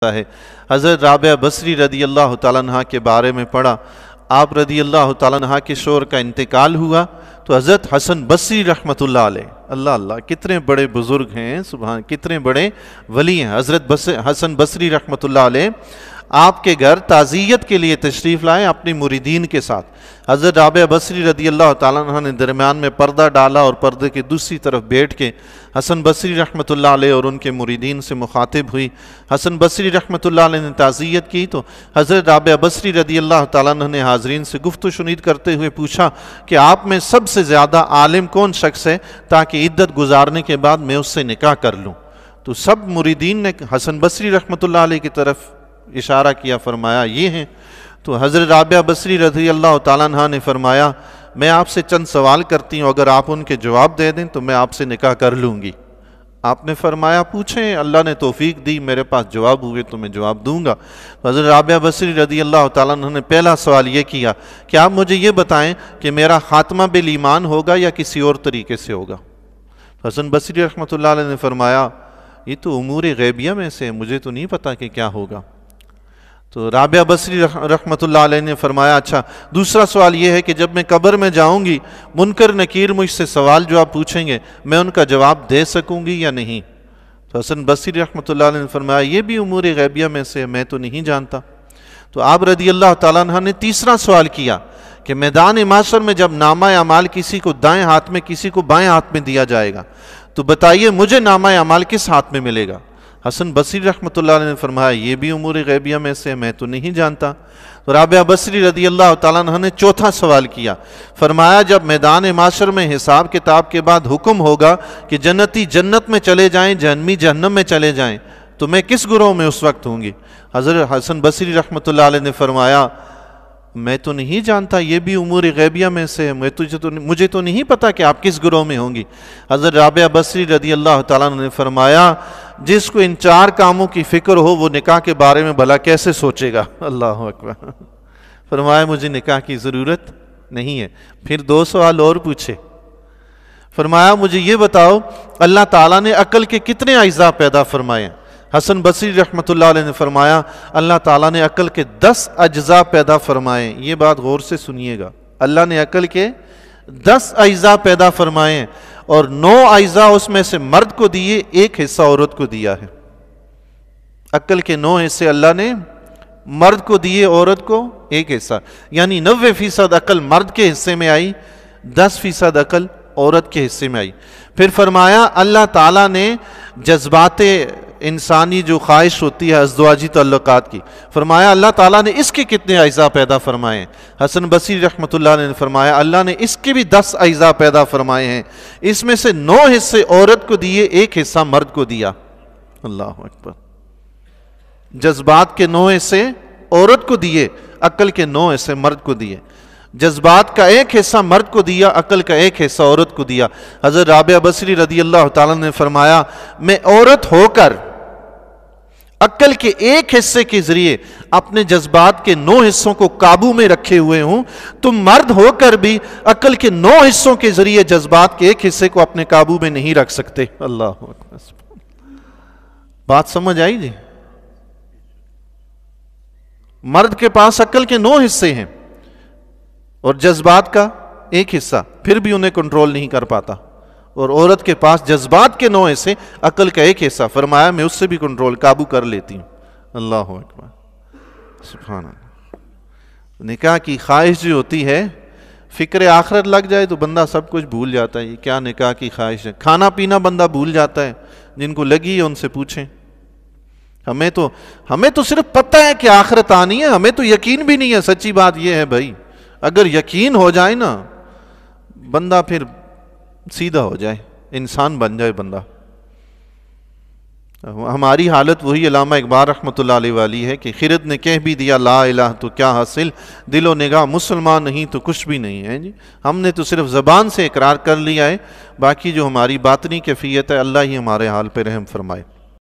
لگتا ہے۔ حضرت رابعہ بصری رضی اللہ تعالیٰ عنہ کے بارے میں پڑھا، آپ رضی اللہ تعالیٰ عنہ کے شوہر کا انتقال ہوا تو حضرت حسن بصری رحمۃ اللہ علیہ، اللہ اللہ کتنے بڑے بزرگ ہیں، سبحان، کتنے بڑے ولی ہیں، حضرت حسن بصری رحمۃ اللہ علیہ آپ کے گھر تعزیت کے لیے تشریف لائے اپنی مریدین کے ساتھ۔ حضرت رابعہ بصری رضی اللہ تعالیٰ عنہ نے درمیان میں پردہ ڈالا اور پردے کے دوسری طرف بیٹھ کے حسن بصری رحمۃ اللہ علیہ اور ان کے مریدین سے مخاطب ہوئی۔ حسن بصری رحمۃ اللہ علیہ نے تعزیت کی تو حضرت رابعہ بصری رضی اللہ تعالیٰ عنہ نے حاضرین سے گفت و شنید کرتے ہوئے پوچھا کہ آپ میں سب سے زیادہ عالم کون شخص ہے تاکہ عدت گزارنے کے بعد میں اس سے نکاح کر لوں؟ تو سب مریدین نے حسن بصری رحمۃ اللہ علیہ کی طرف اشارہ کیا، فرمایا یہ ہیں۔ تو حضرت رابعہ بصری رضی اللہ تعالیٰ عنہ نے فرمایا میں آپ سے چند سوال کرتی ہوں، اگر آپ ان کے جواب دے دیں تو میں آپ سے نکاح کر لوں گی۔ آپ نے فرمایا پوچھیں، اللہ نے توفیق دی، میرے پاس جواب ہوئے تو میں جواب دوں گا۔ حضرت رابعہ بصری رضی اللہ تعالیٰ عنہ نے پہلا سوال یہ کیا کہ آپ مجھے یہ بتائیں کہ میرا خاتمہ بالایمان ہوگا یا کسی اور طریقے سے ہوگا؟ حسن بصری رحمۃ اللہ علیہ نے فرمایا یہ تو امور غیبیہ میں سے مجھے تو نہیں پتا کہ کیا ہوگا۔ تو رابعہ بصری رحمۃ اللہ علیہ نے فرمایا اچھا دوسرا سوال یہ ہے کہ جب میں قبر میں جاؤں گی منکر نکیر مجھ سے سوال جواب پوچھیں گے، میں ان کا جواب دے سکوں گی یا نہیں؟ تو حسن بصری رحمۃ اللہ علیہ نے فرمایا یہ بھی امور غیبیہ میں سے میں تو نہیں جانتا۔ تو آپ رضی اللہ تعالیٰ عنہ نے تیسرا سوال کیا کہ میدان محشر میں جب نامہ اعمال کسی کو دائیں ہاتھ میں کسی کو بائیں ہاتھ میں دیا جائے گا تو بتائیے مجھے نامہ اعمال کس ہاتھ میں ملے گا؟ حسن بصری رحمۃ اللہ علیہ نے فرمایا یہ بھی امور غیبیہ میں سے میں تو نہیں جانتا۔ تو رابعہ بصری رضی اللہ تعالیٰ عنہ نے چوتھا سوال کیا، فرمایا جب میدان محشر میں حساب کتاب کے بعد حکم ہوگا کہ جنتی جنت میں چلے جائیں جہنمی جہنم میں چلے جائیں تو میں کس گروہ میں اس وقت ہوں گی؟ حضرت حسن بصری رحمۃ اللہ علیہ نے فرمایا میں تو نہیں جانتا، یہ بھی امور غیبیہ میں سے مجھے تو نہیں پتا کہ آپ کس گروہ میں ہوں گی۔ حضرت رابعہ بصری رضی اللہ تعالیٰ عنہ نے فرمایا جس کو ان چار کاموں کی فکر ہو وہ نکاح کے بارے میں بھلا کیسے سوچے گا؟ اللہ اکبر۔ فرمایا مجھے نکاح کی ضرورت نہیں ہے۔ پھر دو سوال اور پوچھے، فرمایا مجھے یہ بتاؤ اللہ تعالیٰ نے عقل کے کتنے اجزاء پیدا فرمائے؟ حسن بصری رحمۃ اللہ علیہ نے فرمایا اللہ تعالیٰ نے عقل کے 10 اجزاء پیدا فرمائے۔ یہ بات غور سے سنیے گا، اللہ نے عقل کے 10 اجزاء پیدا فرمائے اور 9 اجزاء اس میں سے مرد کو دیے، ایک حصہ عورت کو دیا ہے۔ عقل کے 9 حصے اللہ نے مرد کو دیے، عورت کو ایک حصہ، یعنی 90% عقل مرد کے حصے میں آئی، 10% عقل عورت کے حصے میں آئی۔ پھر فرمایا اللہ تعالیٰ نے جذبات انسانی جو خواہش ہوتی ہے ازدواجی تعلقات کی، فرمایا اللہ تعالیٰ نے اس کے کتنے اجزاء پیدا فرمائے ہیں؟ حسن بصری رحمۃ اللہ علیہ نے فرمایا اللہ نے اس کے بھی 10 اجزاء پیدا فرمائے ہیں، اس میں سے 9 حصے عورت کو دیے، ایک حصہ مرد کو دیا۔ اللہ اکبر۔ جذبات کے 9 حصے عورت کو دیے، عقل کے 9 حصے مرد کو دیے۔ جذبات کا ایک حصہ مرد کو دیا، عقل کا ایک حصہ عورت کو دیا۔ حضرت رابعہ بصری رضی اللہ تعالیٰ نے فرمایا میں عورت ہو کر عقل کے ایک حصے کے ذریعے اپنے جذبات کے 9 حصوں کو قابو میں رکھے ہوئے ہوں، تم مرد ہو کر بھی عقل کے 9 حصوں کے ذریعے جذبات کے ایک حصے کو اپنے قابو میں نہیں رکھ سکتے۔ اللہ اکبر۔ بات سمجھ آئی جی؟ مرد کے پاس عقل کے 9 حصے ہیں اور جذبات کا ایک حصہ، پھر بھی انہیں کنٹرول نہیں کر پاتا، اور عورت کے پاس جذبات کے 9 حصے، عقل کا ایک حصہ، فرمایا میں اس سے بھی کنٹرول قابو کر لیتی ہوں۔ اللہ اکبر، سبحان اللہ۔ نکاح کی خواہش جو ہوتی ہے، فکر آخرت لگ جائے تو بندہ سب کچھ بھول جاتا ہے۔ یہ کیا نکاح کی خواہش ہے؟ کھانا پینا بندہ بھول جاتا ہے، جن کو لگی ہے ان سے پوچھیں۔ ہمیں تو صرف پتہ ہے کہ آخرت آنی ہے، ہمیں تو یقین بھی نہیں ہے۔ سچی بات یہ ہے بھائی، اگر یقین ہو جائے نا بندہ پھر سیدھا ہو جائے، انسان بن جائے بندہ۔ ہماری حالت وہی علامہ اقبال رحمۃ اللہ علیہ والی ہے کہ خرد نے کہہ بھی دیا لا الہ تو کیا حاصل، دل و نگاہ مسلمان نہیں تو کچھ بھی نہیں ہے جی۔ ہم نے تو صرف زبان سے اقرار کر لیا ہے، باقی جو ہماری باطنی کیفیت ہے اللہ ہی ہمارے حال پہ رحم فرمائے۔